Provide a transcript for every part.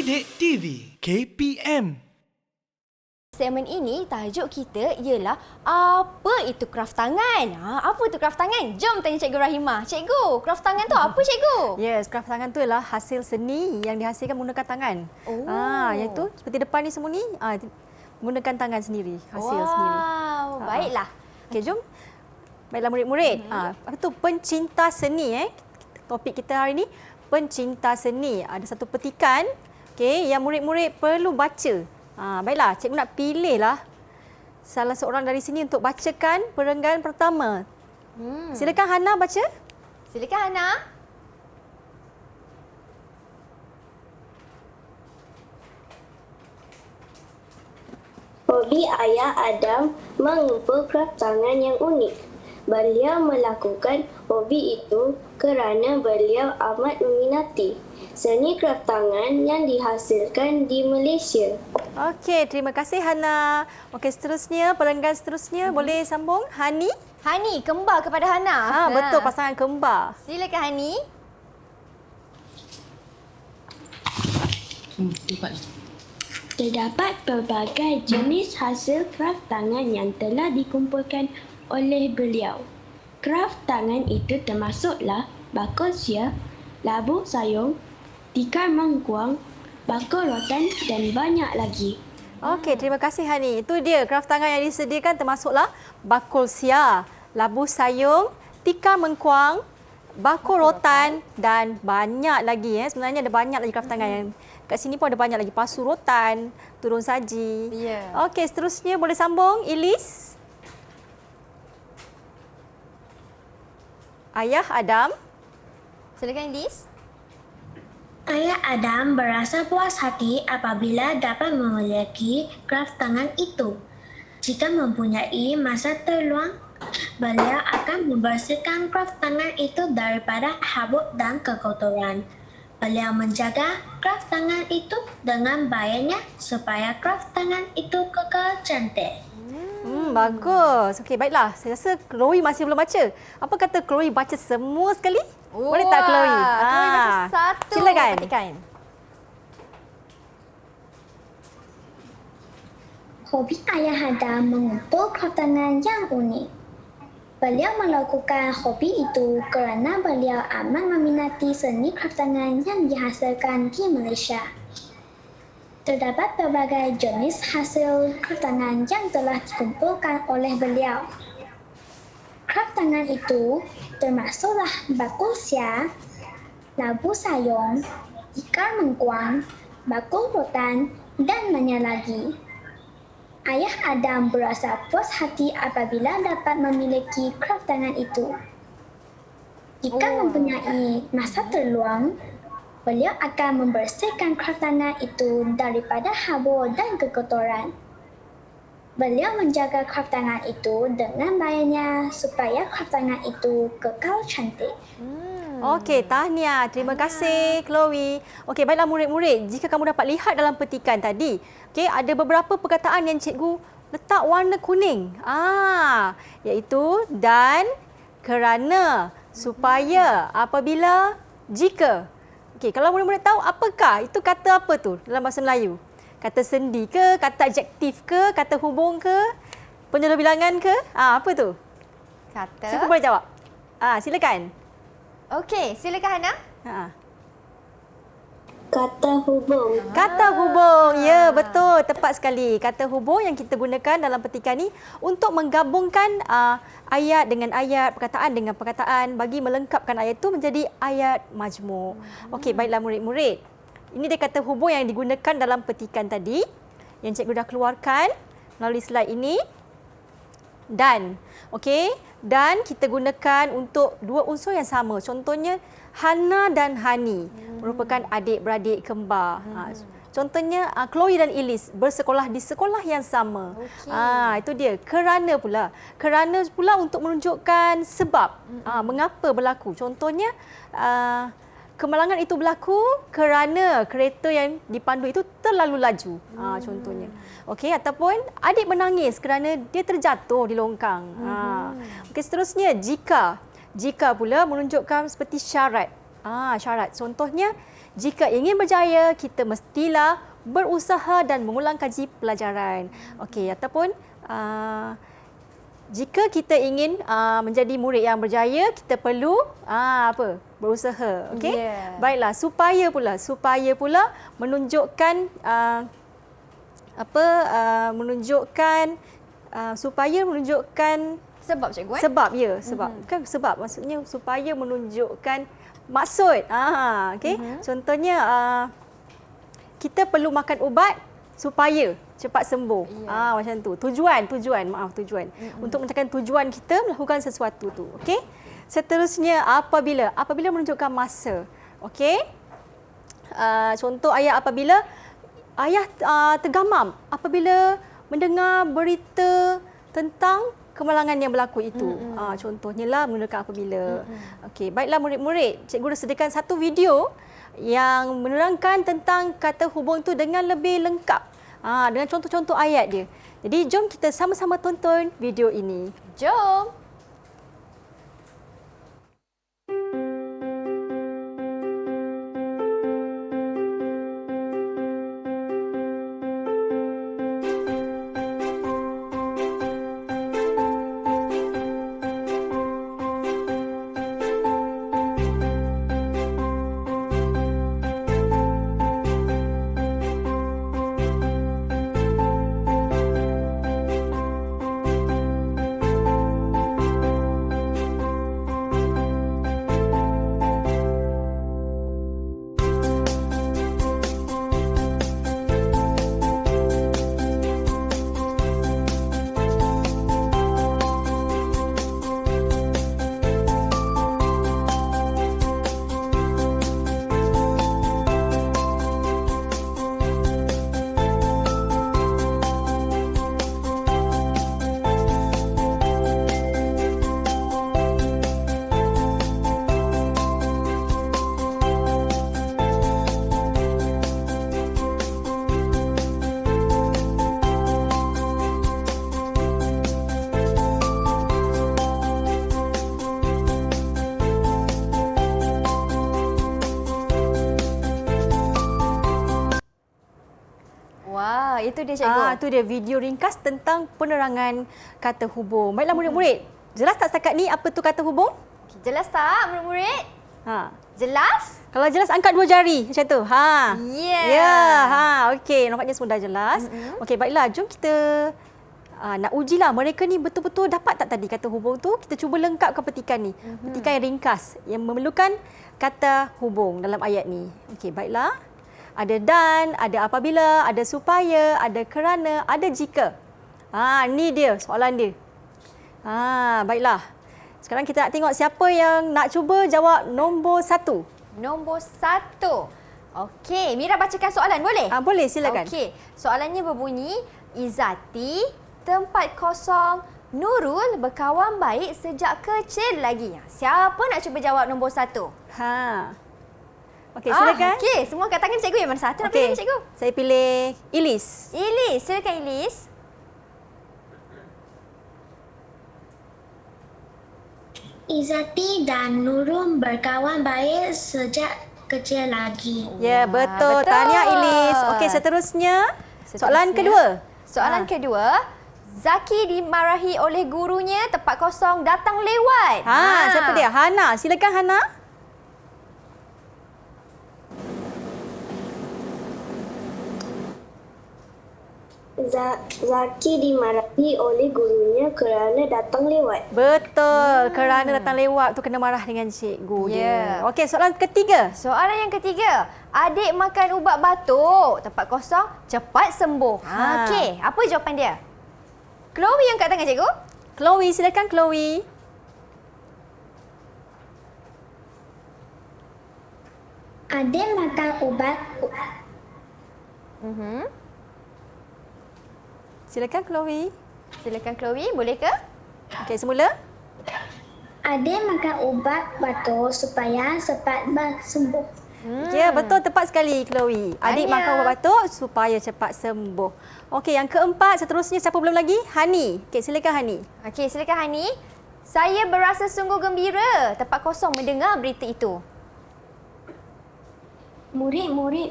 Didik TV KPM. Segmen ini tajuk kita ialah apa itu kraft tangan? Apa itu kraft tangan? Jom tanya Cikgu Rahimah. Cikgu, kraft tangan tu apa cikgu? Yes, kraft tangan tu ialah hasil seni yang dihasilkan menggunakan tangan. Iaitu seperti depan ni semua ni menggunakan tangan sendiri, hasil sendiri. Baiklah. Okey, jom. Baiklah murid-murid. Apa tu pencinta seni Topik kita hari ni pencinta seni. Ada satu petikan yang murid-murid perlu baca. Baiklah, cikgu nak pilihlah salah seorang dari sini untuk bacakan perenggan pertama. Silakan Hana baca. Silakan Hana. Hobi ayah Adam mengumpul kraft tangan yang unik. Beliau melakukan hobi itu kerana beliau amat meminati seni kraft tangan yang dihasilkan di Malaysia. Okey, terima kasih Hana. Okey, seterusnya, perenggan seterusnya boleh sambung. Hani. Hani, kembar kepada Hana. Betul, pasangan kembar. Silakan Hani. Terdapat pelbagai jenis hasil kraft tangan yang telah dikumpulkan oleh beliau. Kraft tangan itu termasuklah bakul sia, labu sayung, tikar mangkuang, bakul rotan dan banyak lagi. Okey, terima kasih Hani. Itu dia kraft tangan yang disediakan termasuklah bakul sia, labu sayung, tikar mengkuang, bakul rotan dan banyak lagi. Sebenarnya ada banyak lagi kraft tangan yang kat sini pun ada banyak lagi. Pasu rotan, turun saji. Okey, seterusnya boleh sambung Ilis. Ayah Adam. Silakan Ilis. Ayah Adam berasa puas hati apabila dapat memiliki kraft tangan itu. Jika mempunyai masa terluang, beliau akan membersihkan kraft tangan itu daripada habuk dan kekotoran. Beliau menjaga kraft tangan itu dengan baiknya supaya kraft tangan itu kekal cantik. Bagus. Okey, baiklah. Saya rasa Chloe masih belum baca. Apa kata Chloe baca semua sekali? Boleh tak Chloe? Chloe baca satu. Silakan. Petikan. Hobi ayah Adam mengumpul kraft tangan yang unik. Beliau melakukan hobi itu kerana beliau amat meminati seni kraft tangan yang dihasilkan di Malaysia. Terdapat pelbagai jenis hasil kraft tangan yang telah dikumpulkan oleh beliau. Kraft tangan itu termasuklah bakul sia, labu sayung, tikar mengkuang, bakul rotan dan banyak lagi. Ayah Adam berasa puas hati apabila dapat memiliki kraft tangan itu. Jika mempunyai masa terluang, beliau akan membersihkan kraft tangan itu daripada habuk dan kekotoran. Beliau menjaga kraft tangan itu dengan baiknya supaya kraft tangan itu kekal cantik. Okey, tahniah. Terima kasih Chloe. Okey, baiklah murid-murid. Jika kamu dapat lihat dalam petikan tadi, ada beberapa perkataan yang cikgu letak warna kuning. Iaitu dan, kerana, supaya, apabila, jika. Okey, kalau murid-murid tahu apakah itu kata apa tu dalam bahasa Melayu? Kata sendi ke, kata adjektif ke, kata hubung ke, penyuluh bilangan ke? Apa tu? Kata. Siapa boleh jawab? Silakan. Okey, silakan Hana. Kata hubung. Kata hubung. Ya, betul. Tepat sekali. Kata hubung yang kita gunakan dalam petikan ni untuk menggabungkan ayat dengan ayat, perkataan dengan perkataan bagi melengkapkan ayat itu menjadi ayat majmuk. Okey, baiklah murid-murid. Ini dia kata hubung yang digunakan dalam petikan tadi yang cikgu dah keluarkan melalui slide ini. Dan. Okey, dan kita gunakan untuk dua unsur yang sama. Contohnya Hana dan Hani merupakan adik-beradik kembar. Contohnya Chloe dan Ilis bersekolah di sekolah yang sama. Itu dia. Kerana pula. Kerana pula untuk menunjukkan sebab mengapa berlaku. Contohnya kemalangan itu berlaku kerana kereta yang dipandu itu terlalu laju. Contohnya. Okey, ataupun adik menangis kerana dia terjatuh di longkang. Okey, seterusnya jika. Jika pula menunjukkan seperti syarat. Syarat. Contohnya jika ingin berjaya, kita mestilah berusaha dan mengulang kaji pelajaran. Okey, ataupun jika kita ingin menjadi murid yang berjaya, kita perlu berusaha. Okey. Yeah. Baiklah, supaya pula menunjukkan Sebab cikgu sebab maksudnya supaya menunjukkan maksud. Okey. Contohnya kita perlu makan ubat supaya cepat sembuh. Macam tu. Tujuan. Untuk mencapai tujuan kita melakukan sesuatu tu. Okey. Seterusnya apabila menunjukkan masa. Okey. Contoh ayat apabila ayah tergamam apabila mendengar berita tentang kemalangan yang berlaku itu. Contohnya lah menggunakan apabila. Okey, baiklah murid-murid, cikgu dah sediakan satu video yang menerangkan tentang kata hubung itu dengan lebih lengkap. Dengan contoh-contoh ayat dia. Jadi jom kita sama-sama tonton video ini. Jom. Wah, itu dia cikgu. Itu dia video ringkas tentang penerangan kata hubung. Baiklah murid-murid, jelas tak setakat ni apa tu kata hubung? Okay, jelas tak murid-murid? Jelas? Kalau jelas angkat 2 jari macam tu. Yeah. Okey, nampaknya semua dah jelas. Okey, baiklah, jom kita nak ujilah mereka ni betul-betul dapat tak tadi kata hubung tu. Kita cuba lengkapkan petikan ni. Petikan yang ringkas yang memerlukan kata hubung dalam ayat ni. Okey, baiklah. Ada dan, ada apabila, ada supaya, ada kerana, ada jika. Ni dia soalan dia. Baiklah. Sekarang kita nak tengok siapa yang nak cuba jawab nombor 1. Nombor 1. Okey, Mira bacakan soalan boleh? Boleh, silakan. Okey, soalannya berbunyi, Izati, tempat kosong, Nurul berkawan baik sejak kecil lagi. Siapa nak cuba jawab nombor 1? Okey, silakan. Okey, semua kat tangan cikgu yang mana satu nak pilih cikgu? Saya pilih Ilis. Ilis, silakan Ilis. Izati dan Nurul berkawan baik sejak kecil lagi. Ya, betul. Tahniah Ilis. Okey, seterusnya. Soalan kedua. Soalan kedua. Zaki dimarahi oleh gurunya, tempat kosong datang lewat. Siapa dia? Hana. Silakan Hana. Zaki dimarahi oleh gurunya kerana datang lewat. Betul. Kerana datang lewat tu kena marah dengan cikgu dia. Okey, soalan ketiga. Soalan yang ketiga. Adik makan ubat batuk, tempat kosong cepat sembuh. Okey, apa jawapan dia? Chloe yang kat tangan cikgu. Chloe, silakan Chloe. Adik makan ubat. Silakan Chloe. Silakan Chloe, boleh ke? Okey, semula. Adik makan ubat batuk supaya cepat sembuh. Ya, betul, tepat sekali Chloe. Adik makan ubat batuk supaya cepat sembuh. Okey, yang keempat, seterusnya siapa belum lagi? Hani. Okey, silakan Hani. Okey, silakan Hani. Saya berasa sungguh gembira tempat kosong mendengar berita itu. Murid-murid,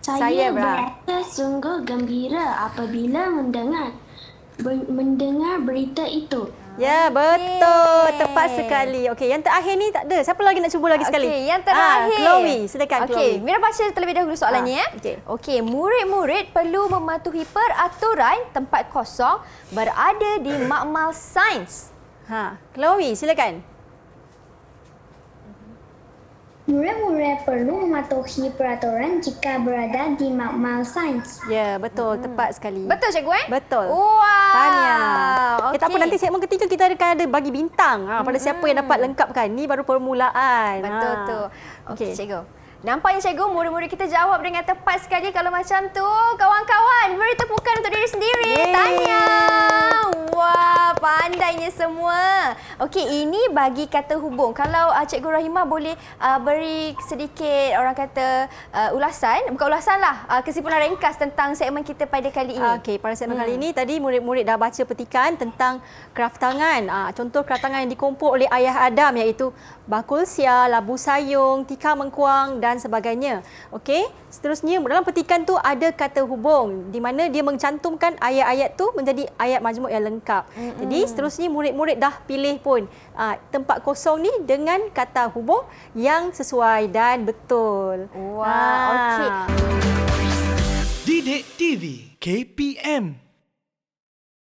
Saya saya berasa berasa sungguh gembira apabila mendengar berita itu. Ya, betul. Tepat sekali. Okey, yang terakhir ni tak ada. Siapa lagi nak cuba lagi sekali? Okey, yang terakhir. Chloe, silakan Okey, Chloe. Mira baca terlebih dahulu soalannya ya. Okey. Okey, murid-murid perlu mematuhi peraturan tempat kosong berada di makmal sains. Chloe, silakan. Murid-murid perlu mematuhi peraturan jika berada di makmal sains. Ya, betul. Tepat sekali. Betul cikgu Betul. Wah. Tahniah. Okey. Tak apa, nanti segmen ketiga kita akan ada bagi bintang pada siapa yang dapat lengkapkan. Ni baru permulaan. Betul tu. Okey, Okey. cikgu. Nampaknya cikgu, murid-murid kita jawab dengan tepat sekali. Kalau macam tu, kawan-kawan, beri tepukan untuk diri sendiri. Yeay. Tahniah. Wah, pandainya semua. Okey, ini bagi kata hubung. Kalau Cikgu Rahimah boleh beri sedikit orang kata ulasan, bukan ulasan lah, kesimpulan ringkas tentang segmen kita pada kali ini. Okey, pada segmen kali ini tadi murid-murid dah baca petikan tentang kraft tangan. Contoh kraft tangan yang dikumpul oleh ayah Adam iaitu bakul sia, labu sayung, tikar mengkuang dan sebagainya. Okey, seterusnya dalam petikan tu ada kata hubung di mana dia mencantumkan ayat-ayat tu menjadi ayat majmuk yang lengkap. Jadi seterusnya murid-murid dah pilih pun tempat kosong ni dengan kata hubung yang sesuai dan betul. Wah, okey. Didik TV KPM